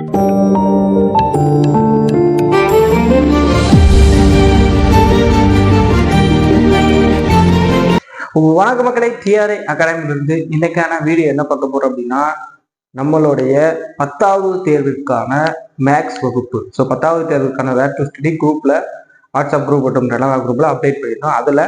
வணக்க மக்களை, டிஆர்ஐ அகாடமியிலிருந்து இன்னைக்கான வீடியோ என்ன பார்க்க போறோம் அப்படின்னா, நம்மளுடைய 10வது தேர்விற்கான மேக்ஸ் வகுப்பு. ஸோ 10வது தேர்வுக்கான வேர் டு ஸ்டடி குரூப்ல, வாட்ஸ்அப் குரூப் மற்றும் டெலகிராம் குரூப்ல அப்டேட் பண்ணியிருந்தோம். அதுல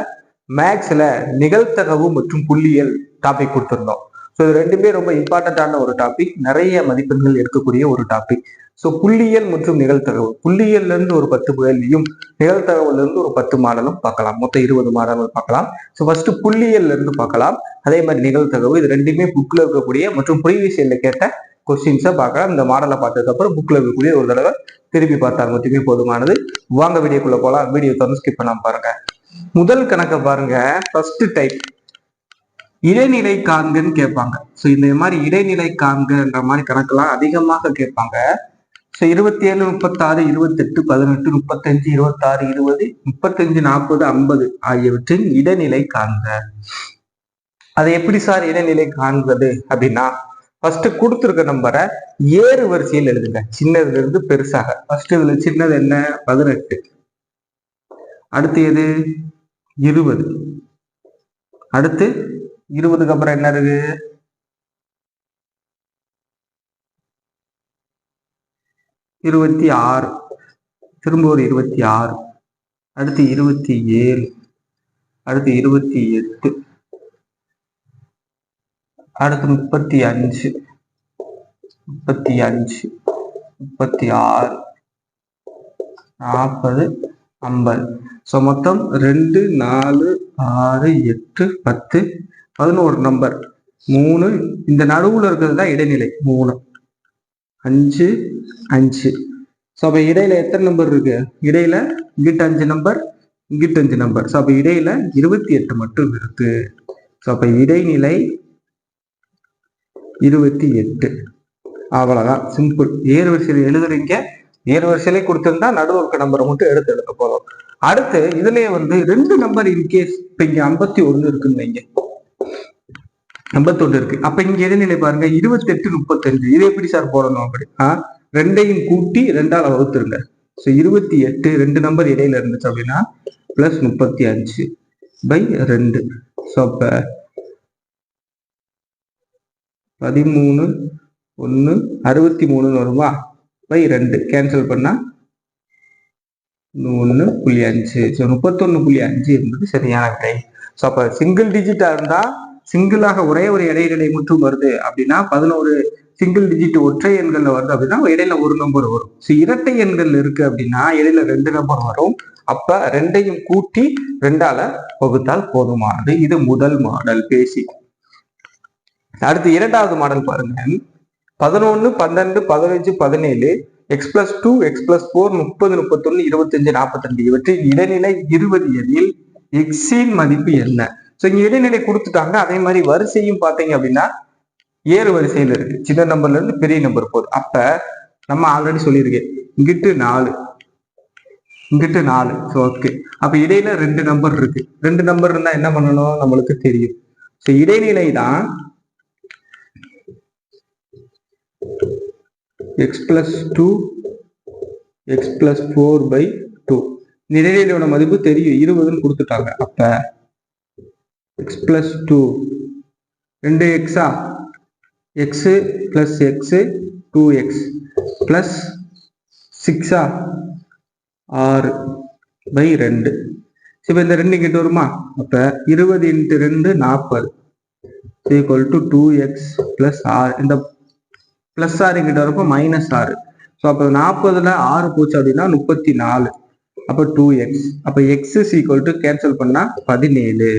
மேக்ஸ்ல நிகழ்த்தகவு மற்றும் புள்ளியியல் டாபிக் கொடுத்துருந்தோம். ஸோ இது ரெண்டுமே ரொம்ப இம்பார்ட்டன்டான ஒரு டாபிக், நிறைய மதிப்பெண்கள் இருக்கக்கூடிய ஒரு டாபிக். ஸோ புள்ளியியல் மற்றும் நிகழ்த்தகவு, புள்ளியியல்ல இருந்து ஒரு 10 கேள்வியும் நிகழ்த்தகவுல இருந்து ஒரு 10 மாடலும் பார்க்கலாம். மொத்தம் 20 மாடல்கள் பார்க்கலாம். ஸோ ஃபர்ஸ்ட் புள்ளியியல்ல இருந்து பார்க்கலாம். அதே மாதிரி நிகழ்த்தகவு, இது ரெண்டுமே புக்ல இருக்கக்கூடிய மற்றும் ப்ரீவியஸ் இயர்ல கேட்ட கொஸ்டின்ஸை பார்க்கலாம். இந்த மாடலை பார்த்ததுக்கு அப்புறம் புக்ல இருக்கக்கூடிய ஒரு தடவை திருப்பி பார்த்தால் மட்டுமே போதுமானது. வாங்க வீடியோக்குள்ள போலாம். வீடியோ தொடர்ந்து ஸ்கிப் பண்ணாம பாருங்க. முதல் கணக்கை பாருங்க. ஃபர்ஸ்ட் டைப் இடைநிலை காண்கன்னு கேட்பாங்க. ஸோ இந்த மாதிரி இடைநிலை காண்கன்ற மாதிரி கணக்கெல்லாம் அதிகமாக கேட்பாங்க. ஸோ 27, 36, 28, 18, 35, 26, 20, 35, 40, 50 ஆகியவற்றின் இடைநிலை காண்க. அதை எப்படி சார் இடைநிலை காண்பது அப்படின்னா, ஃபர்ஸ்ட் கொடுத்துருக்க நம்பரை ஏறு வரிசையில் எழுதுங்க, சின்னதுல இருந்து பெருசாக. ஃபர்ஸ்ட் இதுல சின்னது என்ன? 18. அடுத்து எது? 20. அடுத்து 20க்கு அப்புறம் என்ன இருக்கு? 26. திரும்ப ஒரு 26. அடுத்து 27. அடுத்து 28. அடுத்து 35, 36, 40, 50. ஸோ மொத்தம் 2, 4, 6, 8, 10, 11 நம்பர். 3, இந்த நடுவுல இருக்கிறது தான் இடைநிலை. 3, 5, 5. ஸோ அப்ப இடையில எத்தனை நம்பர் இருக்கு? இடையில இங்கிட்ட 5 நம்பர், இங்கிட்ட 5 நம்பர். ஸோ அப்ப இடையில 28 மட்டும் இருக்கு. ஸோ அப்ப இடைநிலை 28. அவ்வளவுதான், சிம்பிள். ஏறு வரிசையில் எழுதுறீங்க, ஏறு வரிசையிலே கொடுத்திருந்தா நடுவுக்கு நம்பரை மட்டும் எடுக்க போதும். அடுத்து இதுலயே 2 நம்பர் இன்கேஸ் இப்ப இங்க 51 இருக்குன்னு வைங்க, 51 இருக்கு. அப்ப இங்க இடைநிலை பாருங்க 28, 35. இது எப்படி சார் போடணும்? அப்படி ரெண்டையும் கூட்டி 2ஆல வகுத்துருங்க. ஸோ 28, 2 நம்பர் இடையில இருந்துச்சு அப்படின்னா பிளஸ் 35/2. ஸோ அப்ப 13, 1, 63 வருமா? பை 2 கேன்சல் பண்ணா 1.5. ஸோ 31.5 என்பது சரியான விடை. ஸோ அப்ப சிங்கிள் டிஜிட்டா இருந்தா, சிங்கிளாக ஒரே ஒரு இடைநிலை மட்டும் வருது அப்படின்னா, 11 சிங்கிள் டிஜிட் ஒற்றை எண்கள்ல வருது அப்படின்னா இடையில ஒரு நம்பர் வரும். ஸோ இரட்டை எண்கள் இருக்கு அப்படின்னா இடையில 2 நம்பர் வரும். அப்ப ரெண்டையும் கூட்டி 2ஆல வகுத்தால் போதுமானது. இது முதல் மாடல், பேசிக். அடுத்து இரண்டாவது மாடல் பாருங்க. 11, 12, 15, 17, x+2, x+4, 30, 31, 25, 42 இவற்றில் இடைநிலை 20 எனில் எக்ஸின் மதிப்பு என்ன? ஸோ இங்க இடைநிலை கொடுத்துட்டாங்க. அதே மாதிரி வரிசையும் பார்த்தீங்க அப்படின்னா ஏறு வரிசையில் இருக்கு, சின்ன நம்பர்ல இருந்து பெரிய நம்பர் போகுது. அப்ப நம்ம ஆல்ரெடி சொல்லியிருக்கேன், இங்கிட்டு 4, இங்கிட்டு 4. So okay. அப்ப இடையில 2 நம்பர் இருக்கு. 2 நம்பர் இருந்தா என்ன பண்ணணும் நம்மளுக்கு தெரியும். ஸோ இடைநிலை தான் x+2, x+4/2. இடைநிலையோட மதிப்பு தெரியும், 20ன்னு கொடுத்துட்டாங்க. அப்ப x+2 2x, x plus x 2x plus 6 6/2. இப்ப இந்த 2 கிட்ட வருமா? அப்ப 20 × 2 40 equal to 2x plus 6. இந்த பிளஸ் 6 கிட்ட வரப்போ -6. ஸோ அப்போ 40ல 6 போச்சு அப்படின்னா 34. அப்போ 2x. அப்போ x is equal to cancel பண்ணா 17.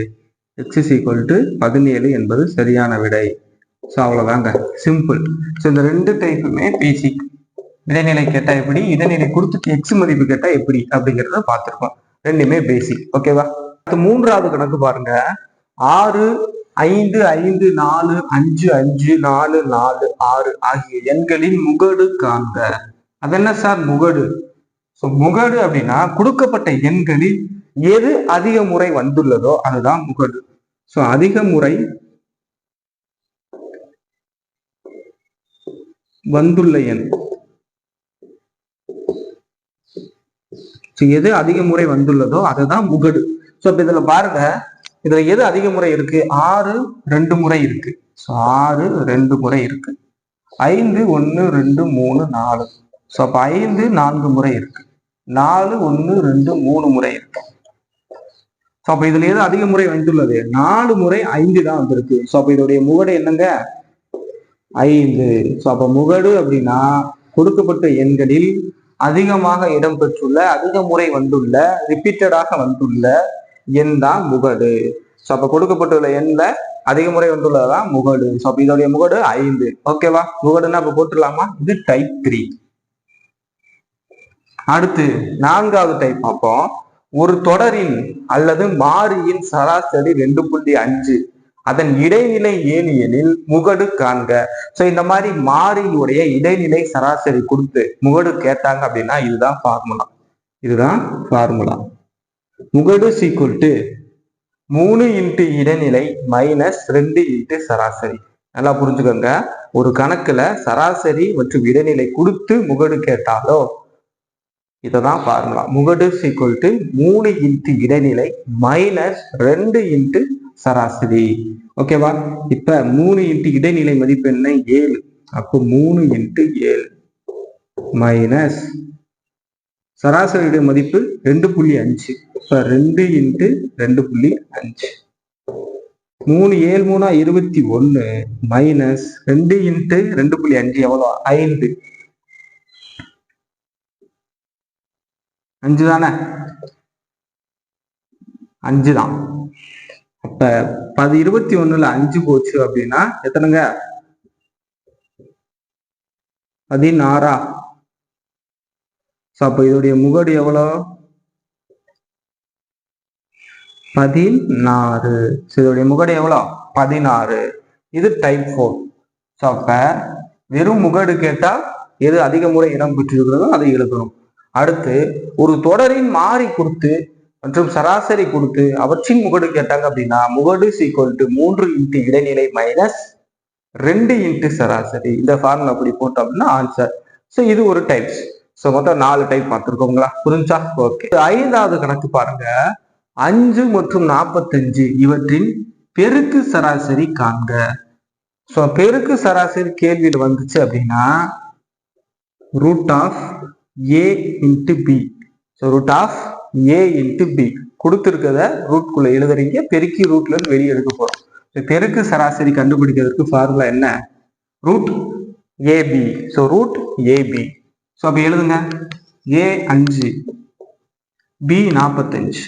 x is equal to 17 என்பது சரியான விடை. ஸோ அவ்வளோதாங்க, சிம்பிள். ஸோ இந்த 2 டைப்புமே பேசிக். இடைநிலை கேட்டா எப்படி, இடைநிலை கொடுத்துட்டு எக்ஸ் மதிப்பு கேட்டா எப்படி அப்படிங்கிறத பார்த்துருக்கோம். ரெண்டுமே பேசிக். ஓகேவா? மூன்றாவது கணக்கு பாருங்க. 6, 5, 5, 4, 5, 5, 4, 4, 6 ஆகிய எண்களின் முகடு காண்க. அது என்ன சார் முகடு? ஸோ முகடு அப்படின்னா கொடுக்கப்பட்ட எண்களில் எது அதிக முறை வந்துள்ளதோ அதுதான் முகடு. ஸோ அதிக முறை வந்துள்ள எண் ஸோ எது அதிக முறை வந்துள்ளதோ அதுதான் முகடு. ஸோ இப்போ இதுல பாருங்க, இதுல எது அதிக முறை இருக்கு? 6 2 முறை இருக்கு. ஸோ 6 2 முறை இருக்கு. 5 1 2 3 4. ஸோ அப்ப 5 4 முறை இருக்கு. 4 1 2 3 முறை இருக்கு. ஸோ அப்ப இதுல எது அதிக முறை வந்துள்ளது? 4 முறை 5 தான் வந்திருக்கு. ஸோ அப்ப இதோடைய முகடு என்னங்க? 5. ஸோ அப்ப முகடு அப்படின்னா கொடுக்கப்பட்ட எண்களில் அதிகமாக இடம்பெற்றுள்ள, அதிக முறை வந்துள்ள, ரிப்பீட்டடாக வந்துள்ள எண் தான் முகடு. ஸோ அப்ப கொடுக்கப்பட்டுள்ள எண்ல அதிக முறை வந்துள்ளதான் முகடு. ஸோ அப்ப இதோடைய முகடு 5. ஓகேவா? முகடுன்னா அப்ப போட்டுடலாமா? இது டைப் 3. அடுத்து 4வது டைப் பார்ப்போம். ஒரு தொடரின் அல்லது மாறியின் சராசரி 2.5, அதன் இடைநிலை 7 எனில் முகடு காண்க. ஸோ இந்த மாதிரி மாறியுடைய இடைநிலை சராசரி கொடுத்து முகடு கேட்டாங்க அப்படின்னா இதுதான் ஃபார்முலா. இதுதான் ஃபார்முலா. முகடு ஈக்குவல் டு 3 இன்ட்டு இடைநிலை மைனஸ் 2 இன்ட்டு சராசரி. நல்லா புரிஞ்சுக்கோங்க, ஒரு கணக்குல சராசரி மற்றும் இடைநிலை கொடுத்து முகடு கேட்டாலோ இததான் ஃபார்முலா. முகடு ஈக்குவல் டு 3 இன்ட்டு இடைநிலை மைனஸ் 2 இன்ட்டு சராசரி. ஓகேவா? இப்ப 3 இன்ட்டு இடைநிலை மதிப்பு என்ன? 7. அப்போ 3 இன்ட்டு 7 மைனஸ் சராசரியுடைய மதிப்பு 2.5. இப்ப 2 இன்ட்டு 2.5. 3 7 3 21 மைனஸ் 2 இன்ட்டு 2.5 எவ்வளோ? 5. 5 தானே? 5 தான். அப்ப 21ல 5 போச்சு அப்படின்னா எத்தனைங்க? 16. அப்ப இதோடைய முகடு எவ்வளோ? 16. இதோடைய முகடு எவ்வளோ? 16. இது டைப் 4. ஸோ அப்ப வெறும் முகடு கேட்டா எது அதிக முறை இடம் பெற்றிருக்கிறதோ அதை எழுதணும். அடுத்து ஒரு தொடரின் மாறி கொடுத்து மற்றும் சராசரி கொடுத்து அவற்றின் முகடு கேட்டாங்க அப்படின்னா முகடு ஈக்குவல் டு 3 இன்ட்டு இடைநிலை மைனஸ் 2 இன்ட்டு சராசரி. இந்த ஃபார்முலா அப்படி போட்டோம் அப்படின்னா ஆன்சர். ஸோ இது ஒரு டைப்ஸ். ஸோ மொத்தம் 4 டைப் பார்த்துருக்கோங்களா? புரிஞ்சா? ஓகே. 5வது கணக்கு பாருங்க. 5 மற்றும் 45 இவற்றின் பெருக்கு சராசரி காண்க. ஸோ பெருக்கு சராசரி கேள்வியில் வந்துச்சு அப்படின்னா root of A into B. So root of A into B கொடுத்துருக்கத ரூட்குள்ள எழுதுறீங்க, பெருக்கி ரூட்ல இருந்து வெளியே எடுக்க போறோம். பெருக்கு சராசரி கண்டுபிடிக்கிறதுக்கு ஃபார்முலா என்ன? Root AB. So root AB. So அப்ப எழுதுங்க. ஏ 5 பி 45.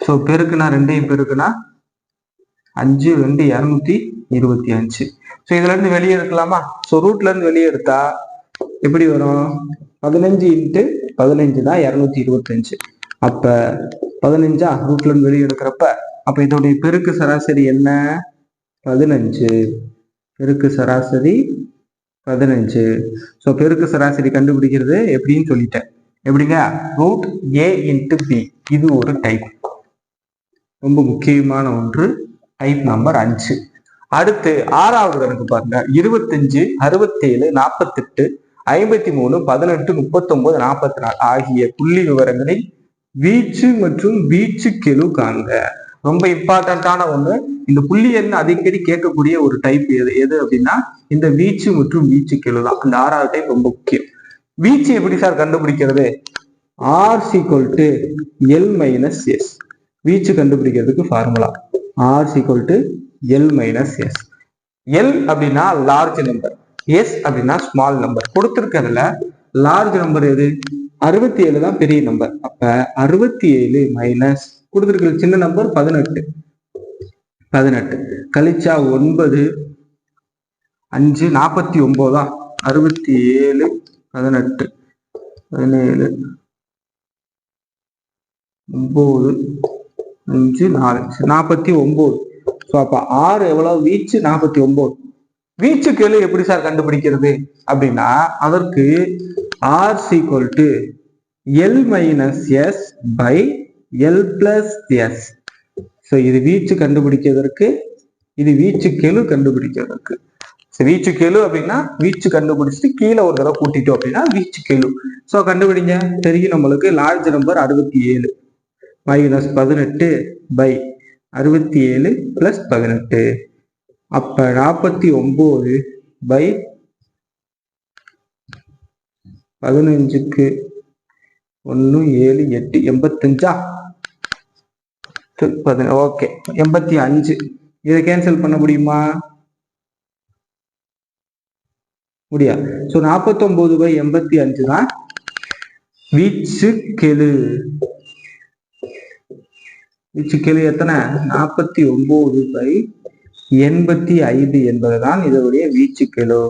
ஸோ பெருக்குனா 2ஐயும் பெருக்குனா 5 2 225. ஸோ இதுல இருந்து வெளியே எடுக்கலாமா? ஸோ ரூட்ல இருந்து வெளியே எடுத்தா எப்படி வரும்? 15 இன்ட்டு 15 தான் 225. அப்ப 15 ரூட்ல இருந்து வெளியே எடுக்கிறப்ப அப்ப இதோடைய பெருக்கு சராசரி என்ன? 15. பெருக்கு சராசரி 15. ஸோ பெருக்கு சராசரி கண்டுபிடிக்கிறது எப்படின்னு சொல்லிட்டேன். எப்படிங்க? ரூட் ஏ இன்ட்டு பி. இது ஒரு டைப், ரொம்ப முக்கியமான ஒன்று. Type number 5. அடுத்து 6வது கணக்கு பாருங்க. 25 67 48 53 18 39 44 ஆகிய புள்ளி விவரங்களில் வீச்சு மற்றும் வீச்சு கெழு காண்க. ரொம்ப இம்பார்ட்டன்டான ஒண்ணு. இந்த புள்ளி எண் அடிக்கடி கேட்கக்கூடிய ஒரு டைப் எது அப்படின்னா இந்த வீச்சு மற்றும் வீச்சு கெழு தான். இந்த 6வது டைப் ரொம்ப முக்கியம். வீச்சு எப்படி சார் கண்டுபிடிக்கிறது? R equal to L minus S. வீச்சு கண்டுபிடிக்கிறதுக்கு formula R equal to L minus S. L அப்படின்னா லார்ஜ் நம்பர், எஸ் அப்படின்னா ஸ்மால் நம்பர். கொடுத்திருக்கிறதுல லார்ஜ் நம்பர் எது? 67 தான் பெரிய நம்பர். அப்ப 67 மைனஸ் கொடுத்திருக்கிற சின்ன நம்பர் 18. 18 கழிச்சா 9 5 49 தான். 67 18 17 9 5 4 49. ஸோ அப்ப 6 எவ்வளவு? வீச்சு 49. வீச்சு கெழு எப்படி சார் கண்டுபிடிக்கிறது அப்படின்னா அதற்கு R equal to L minus S by L plus S. So இது வீச்சு கண்டுபிடிக்கிறதுக்கு, இது வீச்சு கெழு கண்டுபிடிக்கிறதுக்கு. வீச்சு கெழு அப்படின்னா வீச்சு கண்டுபிடிச்சிட்டு கீழே ஒரு தடவை கூட்டிட்டோம் அப்படின்னா வீச்சு கெழு. ஸோ கண்டுபிடிங்க. தெரியும் நம்மளுக்கு large number 67 minus 18 by 67 plus 18. அப்ப 49 பை 15க்கு 1 7 8 85. ஓகே 85. இதை கேன்சல் பண்ண முடியுமா? முடியாது. ஸோ 49 பை 85 தான் வீச்சு கெழு. வீச்சு கெழு எத்தனை? 49 பை 85 என்பதுதான் இதனுடைய வீச்சு கெழு.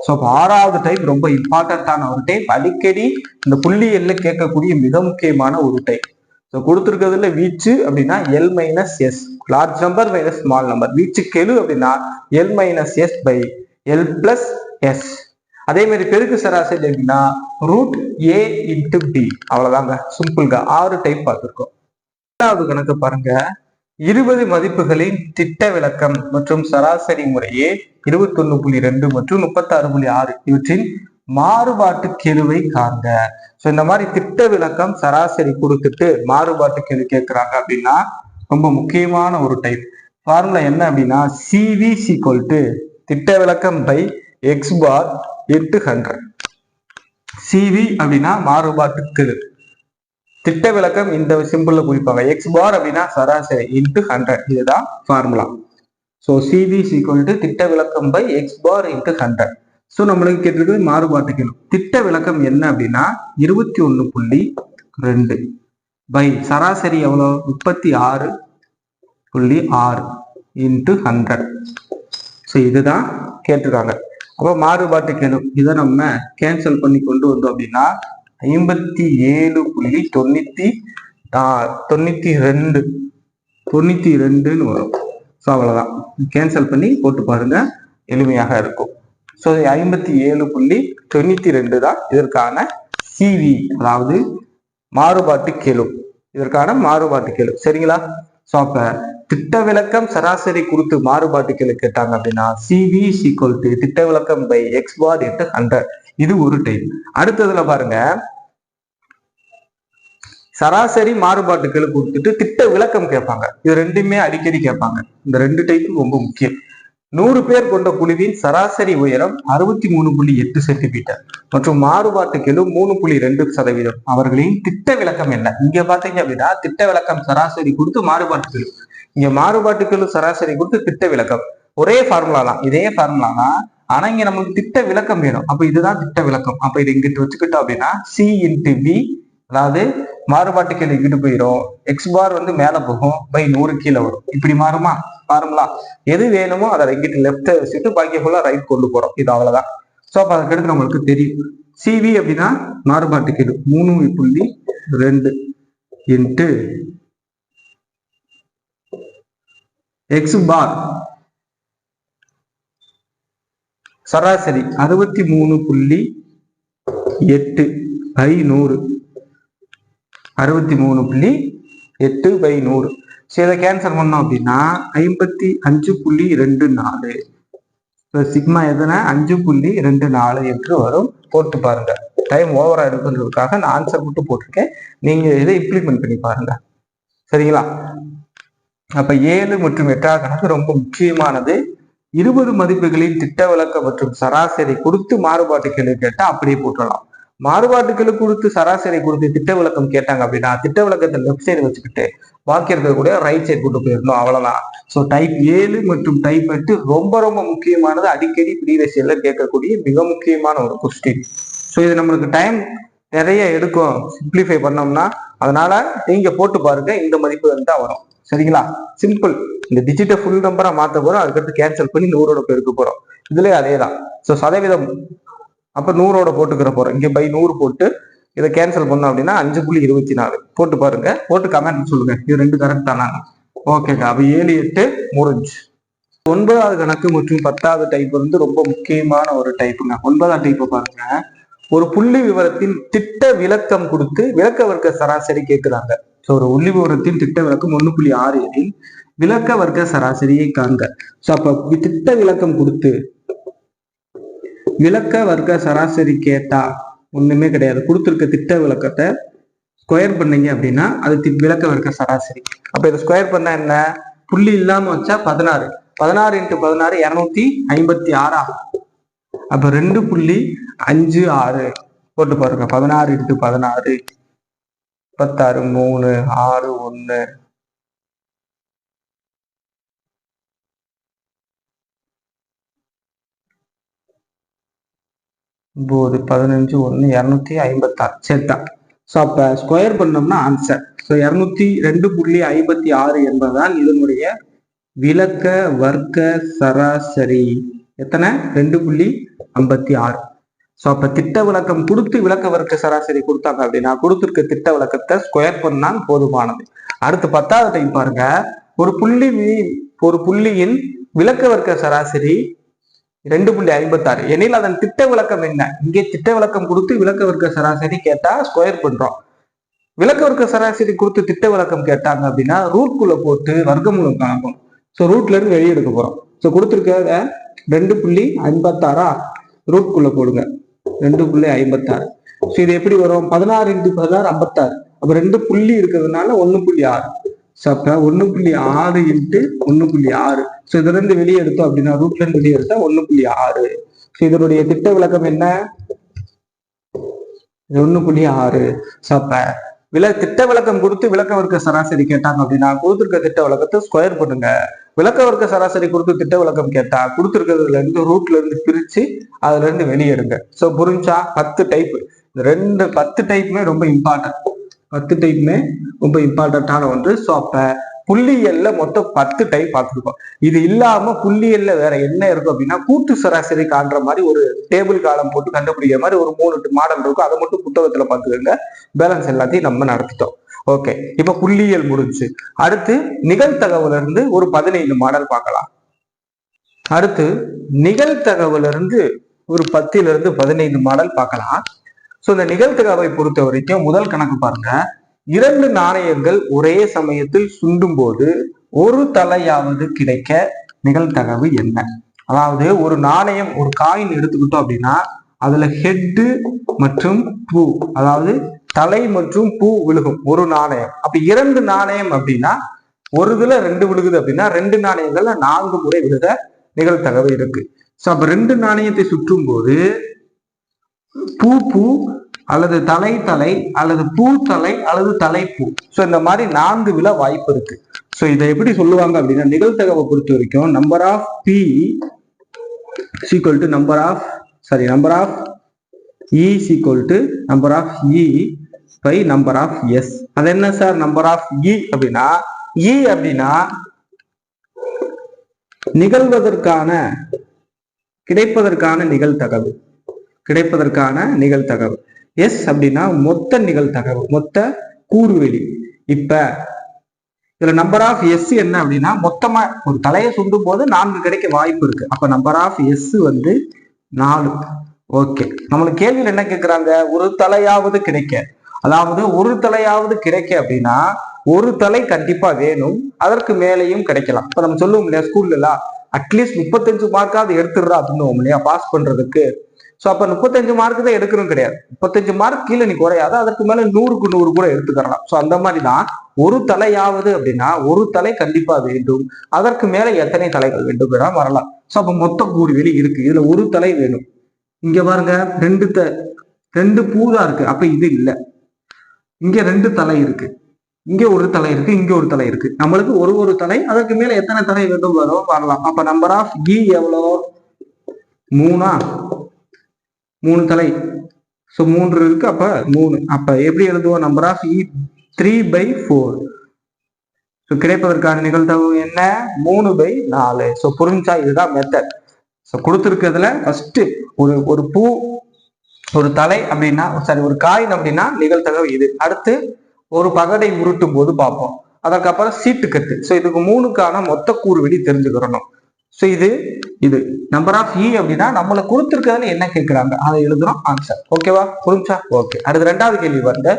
ஸோ ஆறாவது டைப் ரொம்ப இம்பார்ட்டன்டான ஒரு டைப். அடிக்கடி இந்த புள்ளி எல்ல கேட்கக்கூடிய மிக முக்கியமான ஒரு டைப். ஸோ கொடுத்துருக்கிறதுல வீச்சு அப்படின்னா L minus S, large number minus small number. வீச்சு கெழு அப்படின்னா L minus S by L plus S. அதே மாதிரி பெருக்கு சராசரி அப்படின்னா ரூட் ஏ இன்டு பி. அவ்வளவுதாங்க, சிம்பிள்ங்க. 6 டைப் பார்த்துருக்கோம். இரண்டாவது கணக்கு பாருங்க. 20 மதிப்புகளின் திட்ட விலக்கம் மற்றும் சராசரி முறையே 21.2 மற்றும் 36.6 இவற்றின் மாறுபாட்டு கெழுவை காண்க. ஸோ இந்த மாதிரி திட்ட விலக்கம் சராசரி கொடுத்துட்டு மாறுபாட்டு கெழு கேட்கிறாங்க அப்படின்னா ரொம்ப முக்கியமான ஒரு டைப். ஃபார்முலா என்ன அப்படின்னா சிவி ஈக்குவல் டு திட்ட விலக்கம் by X bar into 100. CV அப்படின்னா மாறுபாட்டு கெழு, திட்ட விலக்கம் இந்த சிம்பிள்ல குறிப்பாங்க. எக்ஸ் பார் அப்படின்னா சராசரி இன்டு 100. இதுதான் formula. So CV equal to திட்ட விலக்கம் by X bar into 100. So நம்மளுக்கு கேட்டிருக்கிறது மாறுபாட்டு கெழு. திட்ட விலக்கம் என்ன அப்படின்னா 21.2 பை சராசரி எவ்வளோ 36.6 இன்டு 100. ஸோ இதுதான் கேட்டிருக்காங்க. அப்போ மாறுபாட்டு கெழு இதை நம்ம கேன்சல் பண்ணி கொண்டு வந்தோம் அப்படின்னா 57.92 வரும். ஸோ அவ்வளவுதான். கேன்சல் பண்ணி போட்டு பாருங்க, எளிமையாக இருக்கும். ஸோ 57.92 தான் இதற்கான சிவி, அதாவது மாறுபாட்டு கெழு. இதற்கான மாறுபாட்டு கெழு. சரிங்களா? ஸோ அப்ப திட்ட விலக்கம் சராசரி கொடுத்து மாறுபாட்டு கெழு கேட்டாங்க அப்படின்னா சிவி ஈக்குவல் டு திட்ட விலக்கம் பை எக்ஸ் பார் இன்டு 100. இது ஒரு டைப். அடுத்ததுல பாருங்க, சராசரி மாறுபாட்டு கெழு கொடுத்துட்டு திட்ட விலக்கம் கேட்பாங்க. இது ரெண்டுமே அடிக்கடி கேட்பாங்க. இந்த 2 டைப்பும் ரொம்ப முக்கியம். 100 பேர் கொண்ட குழுவின் சராசரி உயரம் 63.8 சென்டிமீட்டர் மற்றும் மாறுபாட்டு கெழு 3.2%. அவர்களின் திட்ட விலக்கம் என்ன? இங்க பாத்தீங்க அப்படின்னா திட்ட விலக்கம் சராசரி கொடுத்து மாறுபாட்டு கெழு, இங்க மாறுபாட்டு கெழு சராசரி கொடுத்து திட்ட விலக்கம். ஒரே ஃபார்முலா தான், இதே ஃபார்முலா தான். ஆனா இங்க நமக்கு திட்ட விலக்கம் வேணும். அப்ப இதுதான் திட்ட விலக்கம். அப்ப இது இங்கிட்டு வச்சுக்கிட்டோம் அப்படின்னா சி இன்டு பி, அதாவது மாறுபாட்டு கெழு இங்கிட்டு போயிடும், எக்ஸ் பார் வந்து மேல போகும், பை 100 கீழே வரும். இப்படி மாறுமா ஃபார்முலா? எது வேணுமோ அதை இங்கிட்டு லெஃப்ட் வச்சுட்டு பாக்கி ஃபுல்லா ரைட் கொண்டு போறோம். இது அவ்வளவுதான். ஸோ அப்ப அதுக்கடுத்து நம்மளுக்கு தெரியும் சிவி அப்படின்னா மாறுபாட்டு கெழு 3.2 இன்ட்டு எக்ஸ் பார் சராசரி 63.8 பை 100, 63.8 பை 100. ஸோ இதை கேன்சல் பண்ணோம் அப்படின்னா 55.24 சிக்மா எதுனா 5.24 என்று வரும். போட்டு பாருங்க. டைம் ஓவரா எடுக்கிறதுக்காக நான் ஆன்சர் மட்டும் போட்டிருக்கேன். நீங்க இதை இம்ப்ளிமெண்ட் பண்ணி பாருங்க. சரிங்களா? அப்ப 7 மற்றும் 8ஆவது கணக்கு ரொம்ப முக்கியமானது. 20 மதிப்புகளின் திட்ட விலக்கம் மற்றும் சராசரி கொடுத்து மாறுபாட்டு கெழு கேட்டா அப்படியே போட்டுடலாம். மாறுபாட்டு கெழு கொடுத்து சராசரி கொடுத்து திட்ட விலக்கம் கேட்டாங்க அப்படின்னா திட்ட விலக்கத்தை லெஃப்ட் சைடு வச்சுக்கிட்டு பாக்கி இருக்கக்கூடிய ரைட் சைடு கொண்டு போயிடணும். அவ்வளவுதான். ஸோ டைப் 7 மற்றும் டைப் 8 ரொம்ப ரொம்ப முக்கியமானது. அடிக்கடி ப்ரீவியஸ் இயர்ல கேட்கக்கூடிய மிக முக்கியமான ஒரு கொஸ்டின். ஸோ இது நம்மளுக்கு டைம் நிறைய எடுக்கும் சிம்பிளிஃபை பண்ணோம்னா. அதனால நீங்க போட்டு பாருங்க, இந்த மதிப்பு தான் வரும். சரிங்களா? சிம்பிள். இந்த டிஜிட்டை ஃபுல் நம்பரா மாத்த போறோம், அதுக்கடுத்து கேன்சல் பண்ணி 100ஓட பெருக்க போறோம். இதுலயே அதே தான். ஸோ சதவீதம் அப்ப 100ஓட போட்டுக்கிற போறோம். இங்க பை 100 போட்டு இதை கேன்சல் பண்ணோம் அப்படின்னா 5.24 போட்டு பாருங்க. போட்டு கமெண்ட் சொல்லுங்க, இது 2 கரெக்ட் தானா? ஓகேங்க. அப்ப 7 8 முடிஞ்சு. 9வது கணக்கு மற்றும் 10வது டைப் வந்து ரொம்ப முக்கியமான ஒரு டைப்புங்க. 9ஆம் டைப்பை பாருங்க. ஒரு புள்ளி விவரத்தின் திட்ட விலக்கம் கொடுத்து விளக்க வர்க்க சராசரி கேட்கிறாங்க. ஸோ ஒரு புள்ளி விவரத்தின் திட்ட விலக்கம் 1.6 எனில் விளக்க வர்க்க சராசரியை காண்க. ஸோ அப்ப திட்ட விலக்கம் கொடுத்து விளக்க வர்க்க சராசரி கேட்டா ஒண்ணுமே கிடையாது. கொடுத்துருக்க திட்ட விளக்கத்தை ஸ்கொயர் பண்ணீங்க அப்படின்னா அது விளக்க வர்க்க சராசரி. அப்ப இதை ஸ்கொயர் பண்ணா என்ன, புள்ளி இல்லாம வச்சா 16, 16 × 16 256 ஆகும். அப்ப 2.56 போட்டு பாருங்க. 16 × 16 36 3 6 1 9 15 1 256 சேர்த்தா. ஸோ அப்ப ஸ்கொயர் பண்ணோம்னா ஆன்சர். ஸோ 202.56 என்பதுதான் இதனுடைய விளக்க வர்க்க சராசரி. எத்தனை? 2.56. ஸோ அப்ப திட்ட விளக்கம் கொடுத்து விளக்க வர்க்க சராசரி கொடுத்தாங்க அப்படின்னா கொடுத்துருக்க திட்ட விளக்கத்தை ஸ்கொயர் பண்ணால் போதுமானது. அடுத்து 10வது டைம் பாருங்க. ஒரு புள்ளியின் விளக்க வர்க்க சராசரி 2.56 எனில் அதன் திட்ட விளக்கம் என்ன? இங்கே திட்ட விளக்கம் கொடுத்து விளக்க வர்க்க சராசரி கேட்டா ஸ்கொயர் பண்றோம். விளக்க வர்க்க சராசரி கொடுத்து திட்ட விளக்கம் கேட்டாங்க அப்படின்னா ரூட்குள்ள போட்டு வர்க்கமூலம் காணணும். ஸோ ரூட்ல இருந்து வெளியே எடுக்க போறோம். ஸோ கொடுத்துருக்க 2.56 ரூட்குள்ள போடுங்க. 2.56. ஸோ இது எப்படி வரும்? 16 × 16 56. அப்ப 2 புள்ளி இருக்கிறதுனால 1.6. ஸோ அப்ப 1.6 × 1.6. ஸோ இதுல இருந்து வெளியே எடுத்தோம் அப்படின்னா ரூட்ல இருந்து வெளியே எடுத்தா 1.6. ஸோ இதனுடைய திட்ட விளக்கம் என்ன? 1.6. ஸோ அப்ப திட்ட விளக்கம் கொடுத்து விளக்க வர்க்க சராசரி கேட்டாங்க அப்படின்னா கொடுத்துருக்க திட்ட விளக்கத்தை ஸ்கொயர் பண்ணுங்க. விளக்க வர்க்க சராசரி கொடுத்து திட்ட விளக்கம் கேட்டா கொடுத்துருக்கிறதுல இருந்து ரூட்ல இருந்து பிரிச்சு அதுல இருந்து வெளியேடுங்க. ஸோ புரிஞ்சா? 10 டைப். 10 டைப்புமே ரொம்ப இம்பார்ட்டன்ட். 10 டைப்புமே ரொம்ப இம்பார்ட்டன்டான ஒன்று. ஸோ அப்ப புள்ளியல்ல மொத்தம் 10 டைப் பார்த்துருக்கோம். இது இல்லாம புள்ளியல்ல வேற என்ன இருக்கும் அப்படின்னா கூட்டு சராசரி காண்ற மாதிரி ஒரு டேபிள் காலம் போட்டு கண்டுபிடிக்கிற மாதிரி ஒரு 3 மாடல் இருக்கும். அதை மட்டும் புத்தகத்துல பார்த்துக்கோங்க. பேலன்ஸ் எல்லாத்தையும் நம்ம நடத்திட்டோம். ஓகே, இப்ப புள்ளியியல் முடிஞ்சு. அடுத்து நிகழ்தகவுல இருந்து ஒரு 15 மாடல் பார்க்கலாம். அடுத்து நிகழ்தகவுல இருந்து ஒரு 10 - 15 மாடல் பார்க்கலாம். ஸோ இந்த நிகழ்தகவை பொறுத்த வரைக்கும் முதல் கணக்கு பாருங்க. 2 நாணயங்கள் ஒரே சமயத்தில் சுண்டும் போது ஒரு தலையாவது கிடைக்க நிகழ்தகவு என்ன? அதாவது ஒரு நாணயம், ஒரு காயின் எடுத்துக்கிட்டோம் அப்படின்னா அதுல ஹெட்டு மற்றும் பூ, அதாவது தலை மற்றும் பூ விழுகும் ஒரு நாணயம். அப்ப 2 நாணயம் அப்படின்னா ஒரு இதுல 2 விழுகுது அப்படின்னா 2 நாணயங்கள்ல 4 முறை விழுக நிகழ்தகவு இருக்கு. ஸோ அப்ப 2 நாணயத்தை சுற்றும் போது பூ அல்லது தலை அல்லது பூ தலை அல்லது தலைப்பூ, ஸோ இந்த மாதிரி 4 விழ வாய்ப்பு இருக்கு. ஸோ இதை எப்படி சொல்லுவாங்க அப்படின்னா நிகழ்தகவை பொறுத்த வரைக்கும் number of P equal to number of E equal to number of E by number of S. அது என்ன சார் நம்பர் ஆஃப் இ அப்படின்னா? இ அப்படின்னா கிடைப்பதற்கான நிகழ்தகவு. எஸ் அப்படின்னா மொத்த நிகழ்தகவு, மொத்த கூறுவெளி. இப்ப இதுல நம்பர் ஆஃப் எஸ் என்ன அப்படின்னா மொத்தமா ஒரு தலையை சுண்டும் போது 4 கிடைக்க வாய்ப்பு இருக்கு. அப்ப நம்பர் ஆஃப் எஸ் 4. ஓகே, நம்மளுக்கு கேள்வியில் என்ன கேட்கிறாங்க? ஒரு தலையாவது கிடைக்க. அதாவது ஒரு தலையாவது கிடைக்க அப்படின்னா ஒரு தலை கண்டிப்பா வேணும், அதற்கு மேலேயும் கிடைக்கலாம். இப்ப நம்ம சொல்லுவோம் இல்லையா ஸ்கூல்ல அட்லீஸ்ட் 35 மார்க்காவது எடுத்துடுறா அப்படின்னு இல்லையா பாஸ் பண்றதுக்கு. ஸோ அப்ப 35 மார்க் தான் எடுக்கணும் கிடையாது. 35 மார்க் கீழே நீ குறையாத, அதற்கு மேல 100க்கு 100 கூட எடுத்துக்கலாம். ஸோ அந்த மாதிரிதான் ஒரு தலையாவது அப்படின்னா ஒரு தலை கண்டிப்பா வேண்டும், அதற்கு மேல எத்தனை தலைகள் வேண்டும் வரலாம். ஸோ அப்ப மொத்த கூறுவெளி இருக்கு. இதுல ஒரு தலை வேணும். இங்க பாருங்க 2 பூ தான் இருக்கு. அப்ப இது இல்லை. இங்க 2 தலை இருக்கு, இங்க ஒரு தலை இருக்கு, இங்க ஒரு தலை இருக்கு. நம்மளுக்கு ஒரு தலை, அதற்கு மேல எத்தனை தலை வேண்டும் வரலாம். அப்ப நம்பர் ஆஃப் இ எவ்வளோ? 3 தலை. ஸோ 3 இருக்கு, அப்ப 3. அப்ப எப்படி எழுதுவோம்? Number of E 3/4. ஸோ கிடைப்பதற்கான நிகழ்தகவு என்ன? 3/4. ஸோ புரிஞ்சா? இதுதான் மெத்தட். ஸோ கொடுத்துருக்கிறதுல ஃபர்ஸ்ட் ஒரு பூ, ஒரு தலை அப்படின்னா ஒரு காயின் அப்படின்னா நிகழ்தகவு இது. அடுத்து ஒரு பகடை உருட்டும் போது பார்ப்போம். அதற்கப்புறம் சீட்டு கட்டு. ஸோ இதுக்கு 3க்கான மொத்த கூறுவெளி தெரிஞ்சுக்கிறணும். ஸோ இது நம்பர் ஆஃப் இ அப்படின்னா நம்மளை கொடுத்துருக்கிறதுல என்ன கேட்கிறாங்க அதை எழுதுறோம், ஆன்சர். ஓகேவா? புரிஞ்சா? ஓகே. அடுத்து 2வது கேள்வி வந்து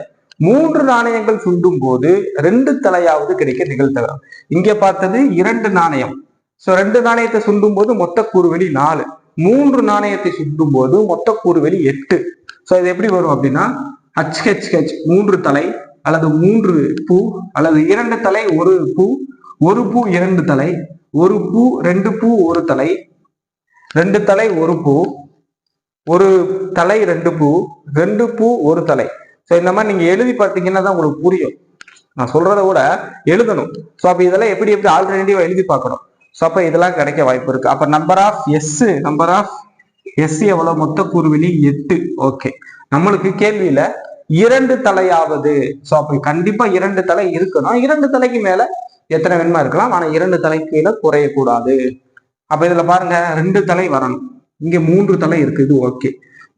3 நாணயங்கள் சுண்டும் போது 2 தலையாவது கிடைக்க நிகழ்தகவு. இங்க பார்த்தது 2 நாணயம். ஸோ 2 நாணயத்தை சுண்டும் போது மொத்த கூறுவெளி 4. மூன்று நாணயத்தை சுட்டும் போது மொத்த கூறுவெளி 8. ஸோ இது எப்படி வரும் அப்படின்னா HHH 3 தலை அல்லது 3 பூ அல்லது 2 தலை 1 பூ, 1 பூ 2 தலை, 1 பூ 2 பூ 1 தலை, 2 தலை 1 பூ, 1 தலை 2 பூ, 2 பூ 1 தலை. ஸோ இந்த மாதிரி நீங்க எழுதி பார்த்தீங்கன்னா தான் உங்களுக்கு புரியும். நான் சொல்றத விட எழுதணும். ஸோ அப்ப இதெல்லாம் எப்படி எப்படி ஆல்டர்னேட்டிவா எழுதி பார்க்கணும். ஸோ அப்ப இதெல்லாம் கிடைக்க வாய்ப்பு இருக்கு. அப்ப நம்பர் ஆஃப் எஸ் எவ்வளவு? மொத்த கூறுவெளி 8. ஓகே, நம்மளுக்கு கேள்வியில 2 தலையாவது. ஸோ அப்ப கண்டிப்பா 2 தலை இருக்கணும். 2 தலைக்கு மேல எத்தனை வேணுமா இருக்கலாம், ஆனா 2 தலைக்கு கீழே குறையக்கூடாது. அப்ப இதுல பாருங்க 2 தலை வரணும். இங்க 3 தலை இருக்கு, இது ஓகே.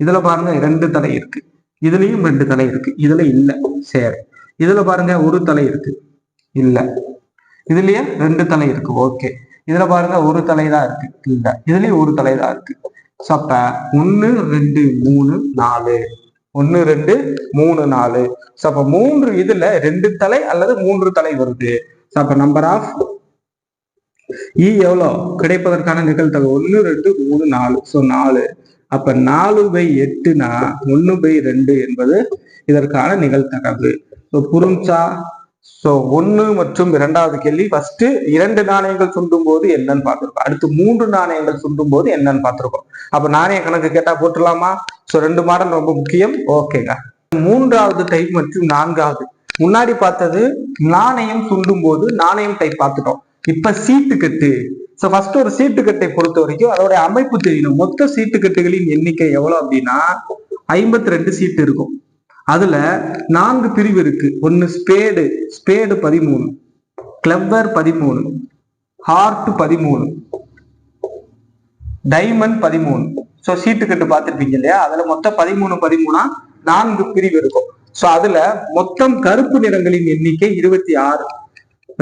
இதுல பாருங்க 2 தலை இருக்கு, இதுலயும் 2 தலை இருக்கு, இதுல இல்ல. சரி, இதுல பாருங்க 1 தலை இருக்கு, இல்ல. இதுலயே 2 தலை இருக்கு, ஓகே. இதுல பாருங்க 1 தலை தான் இருக்கு, இல்ல. இதுலயும் 1 தலை தான் இருக்கு. அப்ப 1 2 3 4, 1 2 3 4. அப்ப 3 இதுல 2 தலை அல்லது 3 தலை வருது. அப்ப நம்பர் ஆஃப் இ எவ்வளோ கிடைப்பதற்கான நிகழ்தகவு? 1 2 3 4. ஸோ 4. அப்ப 4/8னா 1/2 என்பது இதற்கான நிகழ்தகவு. ஸோ புரிஞ்சா? ஸோ 1 மற்றும் 2வது கேள்வி. ஃபர்ஸ்ட் 2 நாணயங்கள் சுண்டும் போது என்னன்னு பார்த்திருக்கோம். அடுத்து 3 நாணயங்கள் சுண்டும் போது என்னன்னு பார்த்திருக்கோம். அப்ப நாணய கணக்கு கேட்டா போட்டுடலாமா? ஸோ 2 மாடல் ரொம்ப முக்கியம். ஓகேங்க. 3வது டைப் மற்றும் 4வது. முன்னாடி பார்த்தது நாணயம் சுண்டும் போது நாணயம் டைப் பார்த்துட்டோம். இப்ப சீட்டு கட்டு. ஸோ ஃபர்ஸ்ட் ஒரு சீட்டு கட்டை பொறுத்த வரைக்கும் அதோட அமைப்பு தெரியணும். மொத்த சீட்டு கட்டுகளின் எண்ணிக்கை எவ்வளவு அப்படின்னா 52 சீட்டு இருக்கும். அதுல 4 பிரிவு இருக்கு. ஒன்னு spade 13, clover 13, heart 13, diamond 13. So சீட்டு கட்டு பார்த்துருப்பீங்க இல்லையா? அதுல மொத்தம் 13 4 பிரிவு இருக்கும். ஸோ அதுல மொத்தம் கருப்பு நிறங்களின் எண்ணிக்கை 26,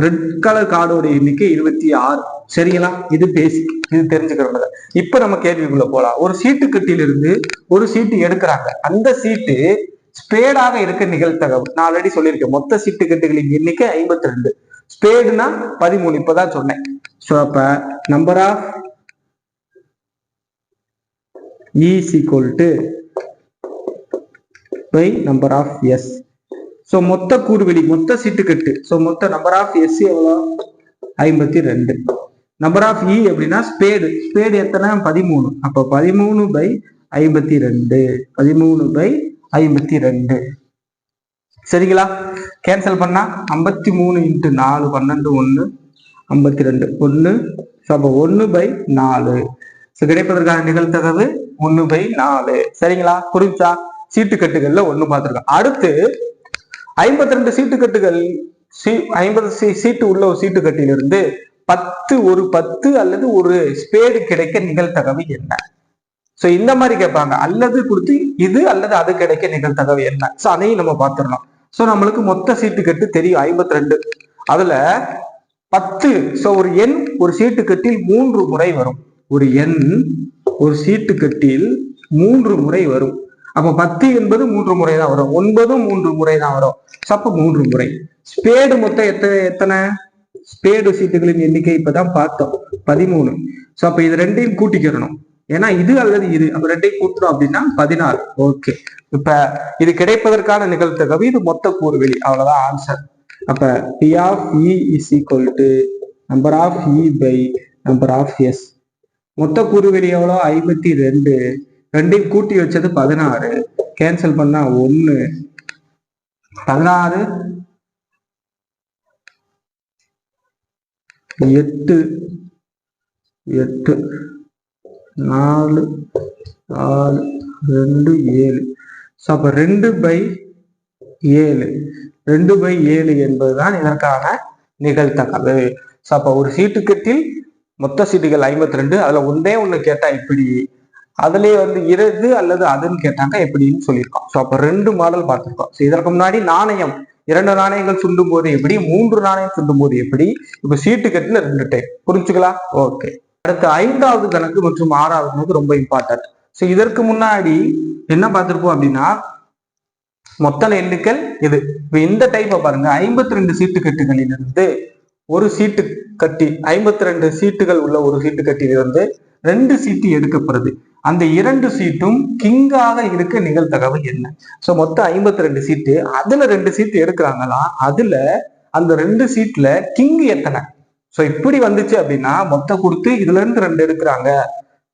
ரெட் கலர் கார்டோட எண்ணிக்கை 26. சரிங்களா? இது பேசிக், இது தெரிஞ்சுக்கிறது. இப்ப நம்ம கேள்விக்குள்ள போலாம். ஒரு சீட்டு கட்டிலிருந்து ஒரு சீட்டு எடுக்கிறாங்க. அந்த சீட்டு ஸ்பேடாக இருக்க நிகழ்தகவு நான் ஆல்ரெடி சொல்லியிருக்கேன். மொத்த சீட்டு கட்டுகளின் எண்ணிக்கை 52, ஸ்பேடுனா 13. இப்பதான் சொன்னேன். ஸோ அப்ப number of E is equal to by number of S. So மொத்த கூறுவெளி, மொத்த சீட்டுக்கட்டு. ஸோ மொத்த நம்பர் ஆஃப் எஸ் எவ்வளோ? 52. நம்பர் ஆஃப் இ அப்படின்னா ஸ்பேடு எத்தனை? 13. அப்போ 13/52, 13/52. சரிங்களா? கேன்சல் பண்ணா 53 × 4 12 1 52 1. ஸோ அப்போ 1/4. ஸோ கிடைப்பதற்கான நிகழ்தகவு 1/4. சரிங்களா? புரிஞ்சா? சீட்டுக்கட்டுகள்ல 1 பார்த்துருக்கோம். அடுத்து 52 சீட்டுக்கட்டுகள், 50 சீட்டு உள்ள ஒரு சீட்டுக்கட்டிலிருந்து 10 அல்லது ஒரு ஸ்பேடு கிடைக்க நிகழ்தகவு என்ன? சோ இந்த மாதிரி கேட்பாங்க. அல்லது கொடுத்து இது அல்லது அது கிடைக்க நிகழ்தகவு என்ன? சோ அதையும் நம்ம பார்த்துடலாம். சோ நம்மளுக்கு மொத்த சீட்டுக்கட்டு தெரியும் 52. அதுல 10. சோ ஒரு எண் ஒரு சீட்டுக்கட்டில் 3 முறை வரும். ஒரு எண் ஒரு சீட்டுக்கட்டில் 3 முறை வரும். அப்ப 10 என்பது 3 முறை தான் வரும். 9 3 முறை தான் வரும். அப்ப 3 முறை. ஸ்பேடு மொத்தம் எத்தனை? ஸ்பேடு சீட்டுகளின் எண்ணிக்கை இப்பதான் பார்த்தோம், 13. சோ அப்ப இது ரெண்டையும் கூட்டிக்கிறணும். ஏன்னா இது அல்லது இது, அப்ப ரெண்டையும் கூட்டுறோம் அப்படின்னா 16. ஓகே, இப்ப இது கிடைப்பதற்கான நிகழ்தகவு இது மொத்த கூறுவெளி. அவ்வளவுதான் ஆன்சர். அப்ப P of E is equal to number of E by number of S. மொத்த கூறுவெளி எவ்வளோ? 52. ரெண்டையும் கூட்டி வச்சது 16. கேன்சல் பண்ணா 1. 16 8 8 4 4 2 7. அப்ப 2/7 2/7 என்பதுதான் இதற்கான நிகழ்தகவு. அப்ப ஒரு சீட்டுக்கட்டில் மொத்த சீட்டுகள் 52. அதுல ஒன்னே ஒண்ணு கேட்டா இப்படி, அதுலயே இது அல்லது அதுன்னு கேட்டாங்க எப்படின்னு சொல்லியிருக்கோம். ஸோ அப்ப 2 மாடல் பார்த்திருக்கோம். ஸோ இதற்கு முன்னாடி நாணயம் 2 நாணயங்கள் சுண்டும் போது எப்படி, 3 நாணயம் சுண்டும் போது எப்படி, இப்ப சீட்டுக்கட்டுல 2 டைப். புரிஞ்சுக்கலாம்? ஓகே. அடுத்து 5வது கணக்கு மற்றும் 6வது கணக்கு ரொம்ப இம்பார்ட்டன்ட். ஸோ இதற்கு முன்னாடி என்ன பார்த்திருப்போம் அப்படின்னா மொத்த எண்ணுக்கள் இது. இப்ப இந்த டைப்பை பாருங்க. 52 சீட்டுக்கட்டுகளிலிருந்து ஒரு சீட்டு கட்டி 52 சீட்டுகள் உள்ள ஒரு சீட்டு கட்டியிலிருந்து 2 சீட்டு எடுக்கப்படுது. அந்த 2 சீட்டும் கிங்காக இருக்க நிகழ்தகவு என்ன? சோ மொத்தம் 52 சீட்டு, அதுல 2 சீட்டு எடுக்கிறாங்களா, அதுல அந்த 2 சீட்ல கிங் எத்தனை? சோ இப்படி வந்துச்சு அப்படின்னா மொத்தம் கொடுத்து இதுல இருந்து 2 எடுக்கிறாங்க,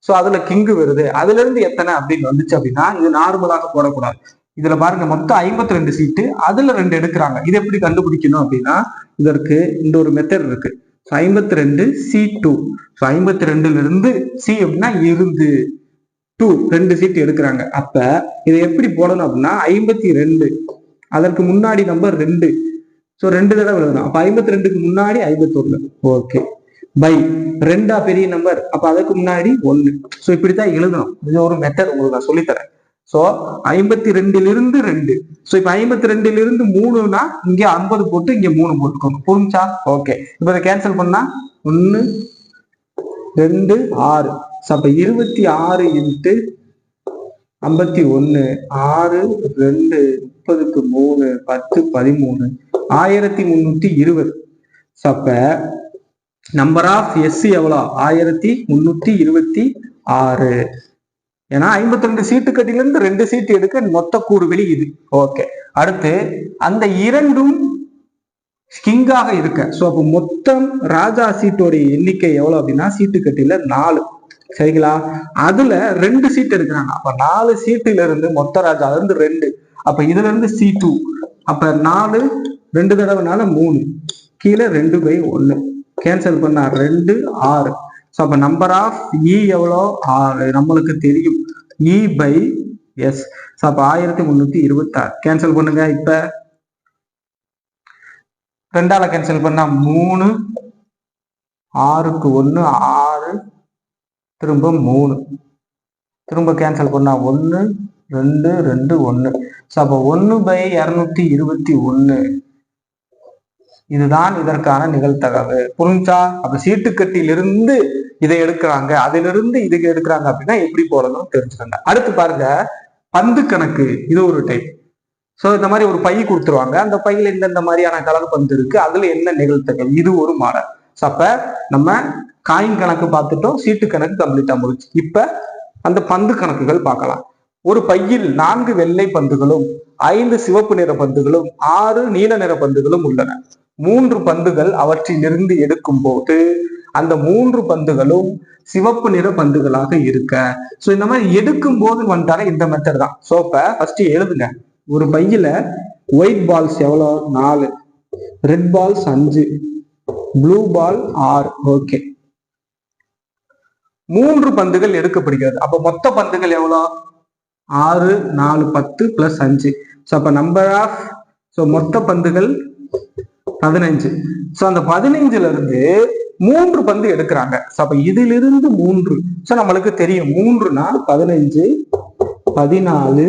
சோ அதுல கிங்கு வருது, அதுல இருந்து எத்தனை அப்படின்னு வந்துச்சு அப்படின்னா இது நார்மலாக போடக்கூடாது. இதுல பாருங்க மொத்தம் 52 சீட்டு, அதுல 2 எடுக்கிறாங்க. இது எப்படி கண்டுபிடிக்கணும் அப்படின்னா இதற்கு இந்த ஒரு மெத்தட் இருக்கு. 52 C2, 52ல இருந்து சி அப்படின்னா இருந்து 2 2 சீட்டு எடுக்கிறாங்க. அப்ப இதை எப்படி போடணும் அப்படின்னா 52 அதற்கு முன்னாடி நம்பர் 2, சோ 2 தடவை எழுதணும். அப்ப 52க்கு முன்னாடி 51. ஓகே, பை 2 பெரிய நம்பர், அப்ப அதுக்கு முன்னாடி 1. சோ இப்படித்தான் எழுதணும். இது ஒரு மெத்தட் உங்களுக்கு நான் சொல்லித்தரேன். சோ 52ல இருந்து 2, சோ இப்ப 52ல இருந்து 3னா இங்க 50 போட்டு இங்க 3 போட்டுக்கோங்க. புரிஞ்சா? ஓகே, இப்ப இதை கேன்சல் பண்ணா 1 2 6, அப்ப 26 இன்ட்டு 51, 6 2 30க்கு 3 10 13, 1320. அப்ப நம்பர் ஆஃப் எஸ் எவ்வளோ? 1326. ஏன்னா 52 சீட்டு கட்டில இருந்து 2 சீட்டு எடுக்க மொத்த கூறுவெளி இது. ஓகே, அடுத்து அந்த இரண்டும் கிங்காக இருக்க, சோ அப்போ மொத்தம் ராஜா சீட்டோடைய எண்ணிக்கை எவ்வளவு அப்படின்னா சீட்டு கட்டில 4. சரிங்களா? அதுல 2 சீட் எடுக்கிறாங்க. அப்ப 4 சீட்டுல இருந்து மொத்த ராஜால இருந்து 2, அப்ப இதுல இருந்து C2, அப்ப 4 2 தடவைனால 3, கீழே 2/1 கேன்சல் பண்ணா 2 6. ஸோ அப்ப நம்பர் ஆஃப் இ எவ்வளோ? 6. நம்மளுக்கு தெரியும் E/S. ஸோ அப்ப 1326 கேன்சல் பண்ணுங்க. இப்ப 2ஆல கேன்சல் பண்ணா 3, 6க்கு 1 6, திரும்ப 3, திரும்ப கேன்சல் பண்ணா 1 2 2 1. ஸோ அப்ப 1/221. இதுதான் இதற்கான நிகழ்தகவு. புரிஞ்சா? அப்ப சீட்டுக்கட்டிலிருந்து இதை எடுக்கிறாங்க, அதிலிருந்து இதுக்கு எடுக்கிறாங்க அப்படின்னா எப்படி போடணும் தெரிஞ்சுக்கோங்க. அடுத்து பாருங்க பந்து கணக்கு. இது ஒரு டைப். சோ இந்த மாதிரி ஒரு பை கொடுத்துருவாங்க, அந்த பையில இந்த மாதிரியான கலர் பந்து இருக்கு, அதுல என்ன நிகழ்தகவு, இது ஒரு மாடல். அப்ப நம்ம காயின் கணக்கு பார்த்துட்டோம், சீட்டு கணக்கு கம்ப்ளீட்டா முடிச்சு. இப்ப அந்த பந்து கணக்குகள் பார்க்கலாம். ஒரு பையில் 4 வெள்ளை பந்துகளும் 5 சிவப்பு நிற பந்துகளும் 6 நீல நிற பந்துகளும் உள்ளன. 3 பந்துகள் அவற்றிலிருந்து எடுக்கும் போது அந்த 3 பந்துகளும் சிவப்பு நிற பந்துகளாக இருக்க. சோ இந்த மாதிரி எடுக்கும் போது வந்துட்டாலே இந்த மெத்தட் தான். சோ இப்ப ஃபர்ஸ்ட் எழுதுங்க. ஒரு பையில ஒயிட் பால்ஸ் எவ்வளோ? 4, red balls 5, blue ball 6. Okay, 3 பந்துகள் எடுக்கப்படுகிறது. அப்ப மொத்த பந்துகள் எவ்வளோ? 6 4 10 பிளஸ் 5. ஸோ அப்ப நம்பர் ஆஃப், ஸோ மொத்த பந்துகள் 15. ஸோ அந்த 15ல இருந்து 3 பந்து எடுக்கிறாங்க. ஸோ அப்ப இதிலிருந்து 3, ஸோ நம்மளுக்கு தெரியும் 3னா 15 14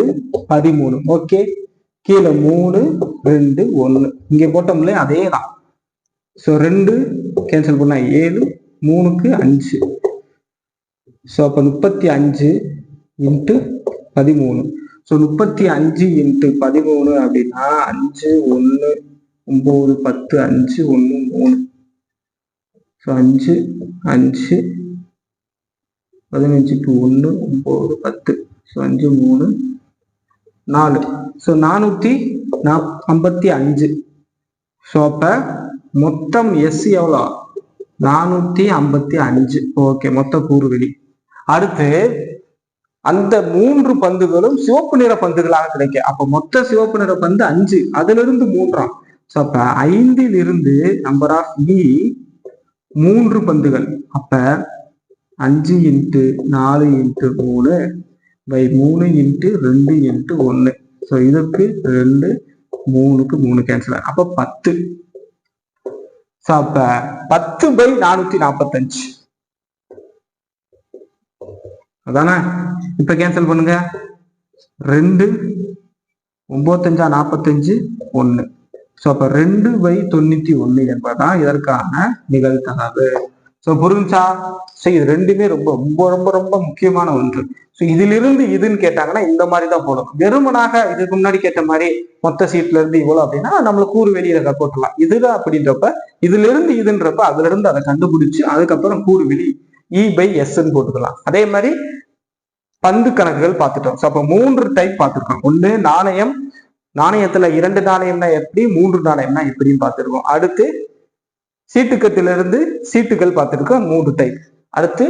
13. ஓகே, கீழே 3 2 1 இங்க போட்டோம்ல அதே தான். ஸோ 2 கேன்சல் பண்ணா 7, 3க்கு 5. ஸோ அப்ப 35 இன்ட்டு 13. ஸோ 35 இன்ட்டு 13 அப்படின்னா 5 1 9 10 5 1 3. ஸோ 5 5 15க்கு 1 9 10. ஸோ 5 3 4. ஸோ 455. ஸோ அப்ப மொத்தம் எஸ் எவ்வளோ? 455. ஓகே, மொத்த கூறுவெளி. அடுத்து அந்த 3 பந்துகளும் சிவப்பு நிற பந்துகளாக கிடைக்க. அப்ப மொத்த சிவப்பு நிற பந்து 5, அதுல இருந்து 3ஆம். ஸோ அப்ப 5ல் இருந்து நம்பர் ஆஃப் இ 3 பந்துகள். அப்ப 5 into 4 into 3 by 3 into 2 into 1. So இதுக்கு 2, 3க்கு 3 கேன்சல். அப்ப 10. ஸோ அப்ப 10/445 அதானே? இப்ப கேன்சல் பண்ணுங்க. 2 9 45 1. ஸோ அப்ப 2/91 என்பதுதான் இதற்கான நிகழ்தகவு. ஸோ புரிஞ்சா? ஸோ இது ரெண்டுமே ரொம்ப ரொம்ப ரொம்ப ரொம்ப முக்கியமான ஒன்று. ஸோ இதிலிருந்து இதுன்னு கேட்டாங்கன்னா இந்த மாதிரி தான் போடும். வெறுமனாக இதுக்கு முன்னாடி கேட்ட மாதிரி மொத்த சீட்ல இருந்து இவ்வளவு அப்படின்னா நம்மளுக்கு கூறு வெளியில போட்டுலாம். இதுதான் அப்படின்றப்ப இதுல இருந்து இதுன்றப்ப அதுல இருந்து அதை கண்டுபிடிச்சு அதுக்கப்புறம் கூறு வெளி E/S போட்டுக்கலாம். அதே மாதிரி பந்து கணக்குகள் பார்த்துட்டோம். ஸோ அப்போ 3 டைப் பார்த்துருக்கோம். ஒன்று நாணயம், நாணயத்துல 2 நாணயம்னா எப்படி, 3 நாணயம்னா எப்படின்னு பார்த்துருக்கோம். அடுத்து சீட்டுக்கத்திலிருந்து சீட்டுகள் பார்த்துருக்கோம் 3 டைப். அடுத்து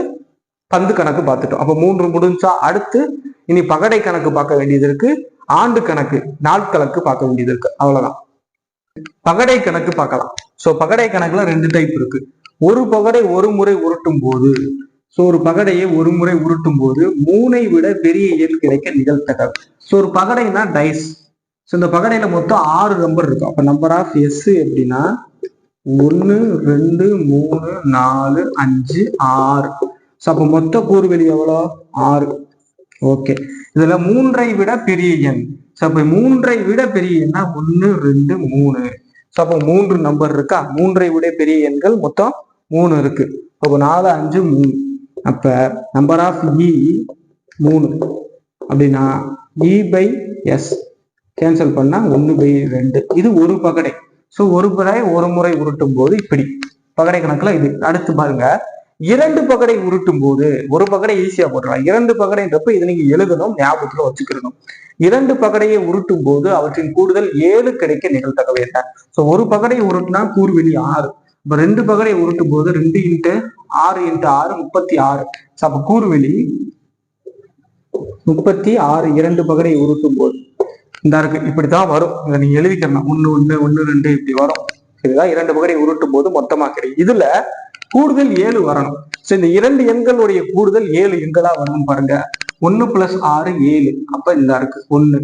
பந்து கணக்கு பார்த்துட்டோம். அப்போ 3 முடிஞ்சா அடுத்து இனி பகடை கணக்கு பார்க்க வேண்டியது இருக்கு, ஆண்டு கணக்கு நாள் கணக்கு பார்க்க வேண்டியது இருக்கு. அவ்வளவுதான். பகடை கணக்கு பார்க்கலாம். ஸோ பகடை கணக்குல 2 டைப் இருக்கு. ஒரு பகடை ஒரு முறை உருட்டும் போது, ஸோ ஒரு பகடையை ஒரு முறை உருட்டும் போது 3ஐ விட பெரிய எண் கிடைக்க நிகழ்த்தகவு. ஸோ ஒரு பகடைனா டைஸ். ஸோ இந்த பகடையில மொத்தம் 6 நம்பர் இருக்கும். அப்ப நம்பர் ஆஃப் எஸ் எப்படின்னா 1 2 3 4 5 6. ஸோ அப்போ மொத்த கூறுவெளி எவ்வளோ? 6. ஓகே. இதுல 3ஐ விட பெரிய எண். ஸோ அப்போ 3ஐ விட பெரிய எண்ணா 1 2 3. ஸோ அப்போ 3 நம்பர் இருக்கா? 3ஐ விட பெரிய எண்கள் மொத்தம் 3 இருக்கு. அப்போ 4 5 3. அப்ப நம்பர் ஆஃப் இ 3 அப்படின்னா E/S கேன்சல் பண்ணா 1/2. இது ஒரு பகடை. ஸோ ஒரு பகடை ஒரு முறை உருட்டும் போது இப்படி பகடை கணக்குல இது. அடுத்து பாருங்க, 2 பகடை உருட்டும் போது, ஒரு பகடை ஈஸியா போட்டுக்கலாம். 2 பகடைன்றப்ப இதை நீங்க எழுதணும், ஞாபகத்துல வச்சுக்கணும். 2 பகடையை உருட்டும் போது அவற்றின் கூடுதல் 7 கிடைக்க நிகழ்த்தகவு என்ன? ஸோ ஒரு பகடை உருட்டுனா கூறுவெளி 6. இப்ப 2 பகடை உருட்டும் போது 2 × 6 × 6 36. அப்ப கூறுவெளி 36. 2 பகடை உருட்டும் போது இந்த இருக்கு, இப்படித்தான் வரும். இதை நீங்க எழுதிக்கணும். 1 1 1 2 இப்படி வரும். இதுதான் 2 பகடை உருட்டும் போது மொத்தமா கிடைக்கும். இதுல கூடுதல் 7 வரணும். சோ இந்த 2 எண்களுடைய கூடுதல் 7 எண்களா வரணும் பாருங்க. 1 + 6 7. அப்ப இந்த இருக்கு 1.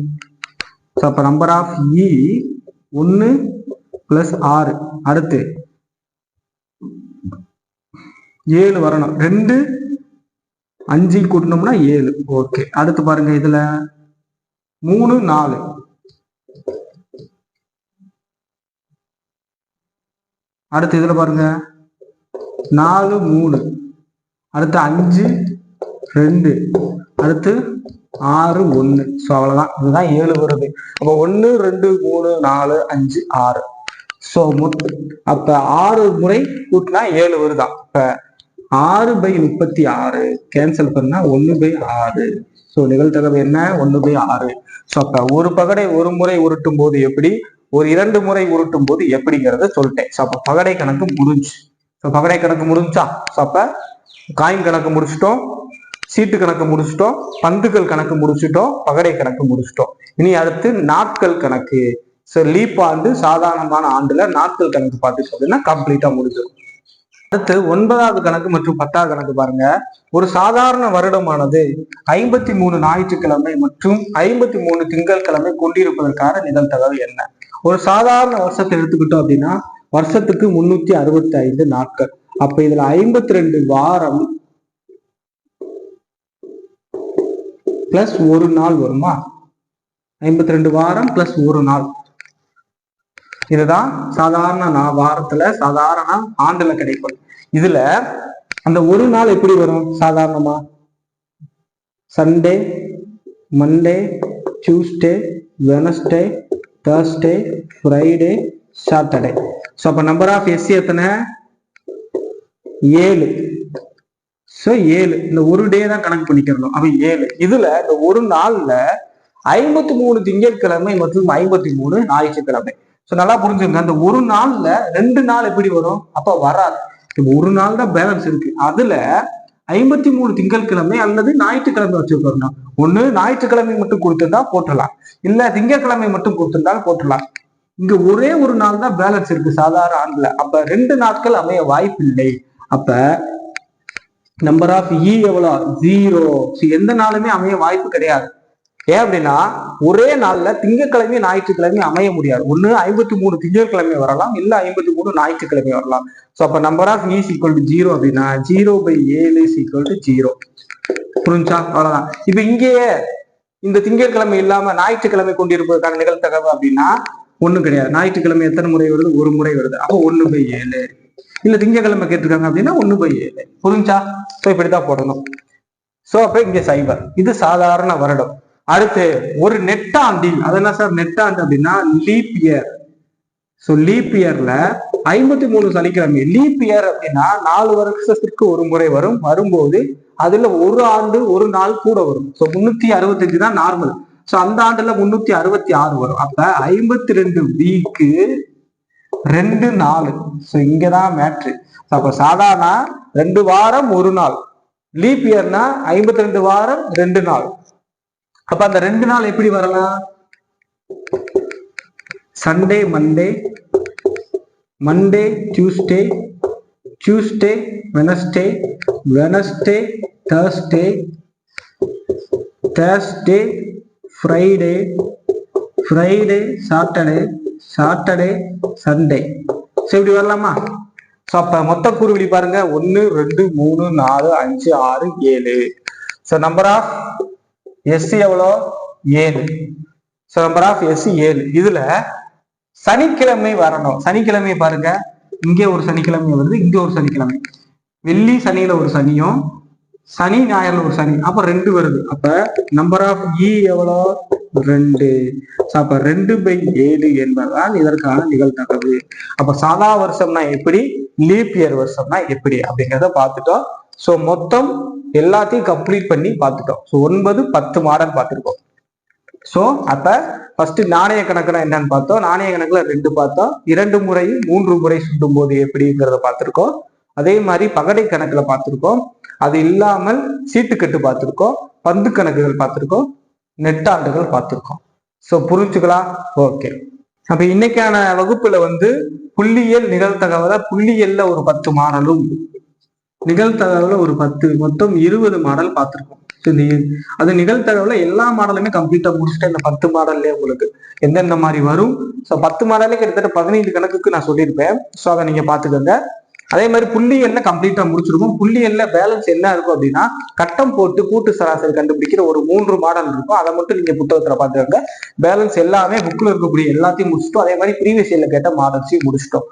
ஸோ அப்ப நம்பர் ஆஃப் இ 1 + 6. அடுத்து 7 வரணும். 2 5 கூட்டினோம்னா 7. ஓகே. அடுத்து பாருங்க, இதுல 3 4. அடுத்து இதுல பாருங்க 4 3. அடுத்து 5 2. அடுத்து 6 1. ஸோ அவ்வளவுதான். இதுதான் 7 வருது. அப்ப 1 2 3 4 5 6. ஸோ அப்ப 6 முறை கூட்டினா 7 வருதான். இப்ப 6/36 கேன்சல் பண்ணா 1/6. ஸோ நிகழ்த்தகவு என்ன? 1/6. ஸோ அப்ப ஒரு பகடை ஒரு முறை உருட்டும் போது எப்படி, ஒரு 2 முறை உருட்டும் போது எப்படிங்கிறத சொல்லிட்டேன். ஸோ அப்ப பகடை கணக்கு முடிஞ்சு. ஸோ பகடை கணக்கு முடிஞ்சா? ஸோ அப்ப காயின் கணக்கு முடிச்சிட்டோம், சீட்டு கணக்கு முடிச்சிட்டோம், பந்துகள் கணக்கு முடிச்சிட்டோம், பகடை கணக்கு முடிச்சிட்டோம். இனி அடுத்து நாட்கள் கணக்கு. ஸோ லீப் ஆண்டு, சாதாரணமான ஆண்டுல நாட்கள் கணக்கு பார்த்துட்டு அப்படின்னா கம்ப்ளீட்டா முடிஞ்சிடும். அடுத்து 9வது கணக்கு மற்றும் 10வது கணக்கு பாருங்க. ஒரு சாதாரண வருடமானது 53 ஞாயிற்றுக்கிழமை மற்றும் 53 திங்கட்கிழமை கொண்டிருப்பதற்கான நிகழ்த்தகவு என்ன? ஒரு சாதாரண வருஷத்தை எடுத்துக்கிட்டோம் அப்படின்னா வருஷத்துக்கு 365 நாட்கள். அப்ப இதுல 52 வாரம் பிளஸ் ஒரு நாள் வருமா? 52 வாரம் பிளஸ் ஒரு நாள். இதுதான் சாதாரண வாரத்துல, சாதாரண ஆண்டுல கிடைக்கும். இதுல அந்த ஒரு நாள் எப்படி வரும்? சாதாரணமா Sunday, Monday, Tuesday, Wednesday, Thursday, Friday, Saturday. So அப்ப நம்பர் ஆஃப் எஸ் எத்தனை? 7. ஸோ 7. இந்த ஒரு டே தான் கணக்கு பண்ணிக்கிறோம். அப்ப 7. இதுல இந்த ஒரு நாள்ல 53 திங்கட்கிழமை மற்றும் 53 ஞாயிற்றுக்கிழமை. ஸோ நல்லா புரிஞ்சுங்க. அந்த ஒரு நாள்ல 2 நாள் எப்படி வரும்? அப்ப வராது. இப்போ ஒரு நாள் தான் பேலன்ஸ் இருக்கு. அதுல 53 திங்கட்கிழமை அல்லது ஞாயிற்றுக்கிழமை வச்சுக்கணும். ஒண்ணு ஞாயிற்றுக்கிழமை மட்டும் கொடுத்திருந்தா போட்டுடலாம், இல்ல திங்கட்கிழமை மட்டும் கொடுத்திருந்தாலும் போட்டுடலாம். இங்க ஒரே ஒரு நாள் தான் பேலன்ஸ் இருக்கு சாதாரண ஆண்டுல. அப்ப 2 நாட்கள் அமைய வாய்ப்பு இல்லை. அப்ப நம்பர் ஆஃப் இ எவ்வளோ? 0. எந்த நாளுமே அமைய வாய்ப்பு கிடையாது. ஏன் அப்படின்னா ஒரே நாள்ல திங்கட்கிழமை ஞாயிற்றுக்கிழமை அமைய முடியாது. ஒண்ணு 53 திங்கட்கிழமை வரலாம், இல்ல 53 ஞாயிற்றுக்கிழமை வரலாம். ஸோ அப்ப நம்பர் ஆஃப் இ = 0 அப்படின்னா 0/7 = 0. புரிஞ்சா? அவ்வளவுதான். இப்ப இங்கேயே இந்த திங்கட்கிழமை இல்லாம ஞாயிற்றுக்கிழமை கொண்டிருப்பதற்கான நிகழ்த்தகவு அப்படின்னா ஒண்ணும் கிடையாது. ஞாயிற்றுக்கிழமை எத்தனை முறை வருது? ஒரு முறை வருது. அப்போ 1/7. இல்ல திங்கக்கிழமை கேட்டிருக்காங்க அப்படின்னா 1/7. புரிஞ்சா? ஸோ இப்படிதான் போடணும். ஸோ அப்ப இங்க சைபர், இது சாதாரண வருடம். அடுத்து ஒரு நெட்டாண்டில், அது என்ன சார் நெட்டாண்டு அப்படின்னா லீப் இயர். ஸோ லீப் இயர்ல 53 சனிக்கிழமை. லீப் இயர் அப்படின்னா 4 வருஷத்திற்கு ஒரு முறை வரும்போது அதுல ஒரு ஆண்டு ஒரு நாள் கூட வரும். ஸோ 365 தான் நார்மல். ஸோ அந்த ஆண்டுல 366 வரும். அப்ப 52 வீக்கு 2 நாள். ஸோ இங்கதான் மேட்ரு. அப்ப சாதாரண 2 வாரம் 1 நாள். லீப் இயர்னா 52 வாரம் 2 நாள். அப்ப அந்த 2 நாள் எப்படி வரலாம்? Sunday Monday, Monday Tuesday, Tuesday Wednesday, Wednesday Thursday, Thursday Friday, Friday Saturday, Saturday Sunday. So இப்படி வரலாமா? ஸோ அப்ப மொத்த கூறுவிழி பாருங்க, 1 2 3 4 5 6 7. ஸோ நம்பர் ஆஃப் எஸ் எவ்வளோ? 7. So number of S 7. இதுல சனிக்கிழமை வரணும். சனிக்கிழமை பாருங்க, இங்கே ஒரு சனிக்கிழமை வருது, இங்க ஒரு சனிக்கிழமை. வெள்ளி சனியில ஒரு சனியும் சனி ஞாயிறுல ஒரு சனி, அப்ப 2 வருது. அப்ப நம்பர் ஆஃப் இ எவ்வளோ? 2. அப்ப 2/7 என்பதுதான் இதற்கான நிகழ்தகவு. அப்ப சாதா வருஷம்னா எப்படி, லீப் இயர் வருஷம்னா எப்படி அப்படிங்கிறத பார்த்துட்டோம். ஸோ மொத்தம் எல்லாத்தையும் கம்ப்ளீட் பண்ணி பார்த்துட்டோம். ஸோ 9 10 மாடல் பார்த்துருக்கோம். ஸோ அப்ப ஃபர்ஸ்ட் நாணய கணக்குனா என்னன்னு பார்த்தோம். நாணய கணக்குல 2 பார்த்தோம். 2 முறையும் 3 முறை சுட்டும் போது எப்படிங்கிறத பார்த்திருக்கோம். அதே மாதிரி பகடை கணக்குல பார்த்திருக்கோம். அது இல்லாமல் சீட்டுக்கட்டு பார்த்திருக்கோம், பந்து கணக்குகள் பார்த்திருக்கோம், நெட்டாண்டுகள் பார்த்திருக்கோம். ஸோ புரிஞ்சுக்கலாம்? ஓகே. அப்ப இன்னைக்கான வகுப்புல புள்ளியியல் நிகழ்தகவுல புள்ளியியல்ல ஒரு 10 மாடலும், நிகழ்தகவுல ஒரு 10, மொத்தம் 20 மாடல் பார்த்திருக்கோம். அது நிகழ்தகவுல எல்லா மாடலுமே கம்ப்ளீட்டா முடிச்சுட்டு இந்த 10 மாடல்லே உங்களுக்கு எந்தெந்த மாதிரி வரும். ஸோ 10 மாடலே கிட்டத்தட்ட 15 கணக்குக்கு நான் சொல்லியிருப்பேன். ஸோ அதை நீங்க பாத்துக்கோங்க. அதே மாதிரி புள்ளியல்ல கம்ப்ளீட்டா முடிச்சிருக்கும். புள்ளியல்ல பேலன்ஸ் என்ன இருக்கும் அப்படின்னா கட்டம் போட்டு கூட்டு சராசரி கண்டுபிடிக்கிற ஒரு 3 மாடல் இருக்கும். அதை மட்டும் நீங்க புத்தகத்துல பாத்துக்கோங்க. பேலன்ஸ் எல்லாமே புக்ல இருக்கக்கூடிய எல்லாத்தையும் முடிச்சிட்டோம். அதே மாதிரி ப்ரீவியஸ் இயர்ல கேட்ட மாடல்ஸையும் முடிச்சிட்டோம்.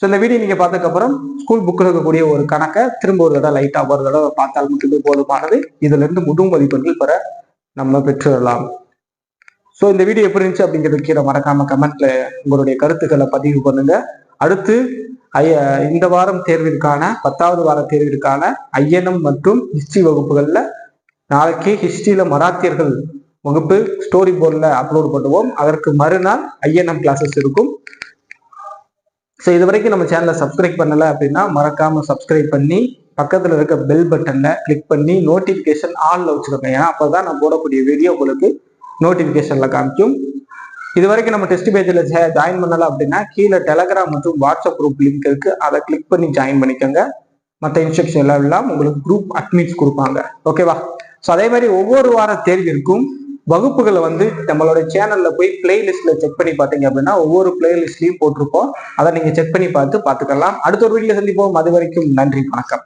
ஸோ இந்த வீடியோ நீங்க பார்த்ததுக்கு அப்புறம் ஸ்கூல் புக்கில் இருக்கக்கூடிய ஒரு கணக்கை திரும்ப ஒரு தடவை லைட்டா ஒரு தடவை பார்த்தால் மட்டுமே போதுமானது. இதுல இருந்து முழு மதிப்பெண்கள் பெற நம்ம பெற்றுடலாம். ஸோ இந்த வீடியோ எப்படி இருந்துச்சு அப்படிங்கிறது கீழே மறக்காம கமெண்ட்ல உங்களுடைய கருத்துக்களை பதிவு பண்ணுங்க. அடுத்து இந்த வாரம் தேர்விற்கான 10வது வார தேர்விற்கான ஐஎன்எம் மற்றும் ஹிஸ்டரி வகுப்புகள்ல நாளைக்கு ஹிஸ்டரியில மராத்தியர்கள் வகுப்பு ஸ்டோரி போர்டில் அப்லோட் பண்ணுவோம். அதற்கு மறுநாள் ஐஎன்எம் கிளாஸஸ் இருக்கும். ஸோ இது வரைக்கும் நம்ம சேனலை சப்ஸ்கிரைப் பண்ணலை அப்படின்னா மறக்காம சப்ஸ்கிரைப் பண்ணி பக்கத்தில் இருக்க பெல் பட்டன்ல கிளிக் பண்ணி நோட்டிஃபிகேஷன் ஆன்ல வச்சுக்கோங்க. ஏன்னா அப்போதான் நான் போடக்கூடிய வீடியோ உங்களுக்கு நோட்டிஃபிகேஷன்ல காமிக்கும். இது வரைக்கும் நம்ம டெஸ்ட் பேஜில் ஜாயின் பண்ணலாம் அப்படின்னா கீழே டெலகிராம் மற்றும் வாட்ஸ்அப் குரூப் லிங்க் இருக்கு, அதை கிளிக் பண்ணி ஜாயின் பண்ணிக்கோங்க. மற்ற இன்ஸ்ட்ரக்ஷன் எல்லாம் உங்களுக்கு குரூப் அட்மின்ஸ் கொடுப்பாங்க. ஓகேவா? ஸோ அதே மாதிரி ஒவ்வொரு வார தேர்விற்கும் வகுப்புகளை நம்மளோட சேனல்ல போய் பிளேலிஸ்ட்ல செக் பண்ணி பார்த்தீங்க அப்படின்னா ஒவ்வொரு பிளேலிஸ்ட்லையும் போட்டிருப்போம். அதை நீங்க செக் பண்ணி பார்த்துக்கலாம். அடுத்த ஒரு வீடியோல சந்திப்போம். அது வரைக்கும் நன்றி, வணக்கம்.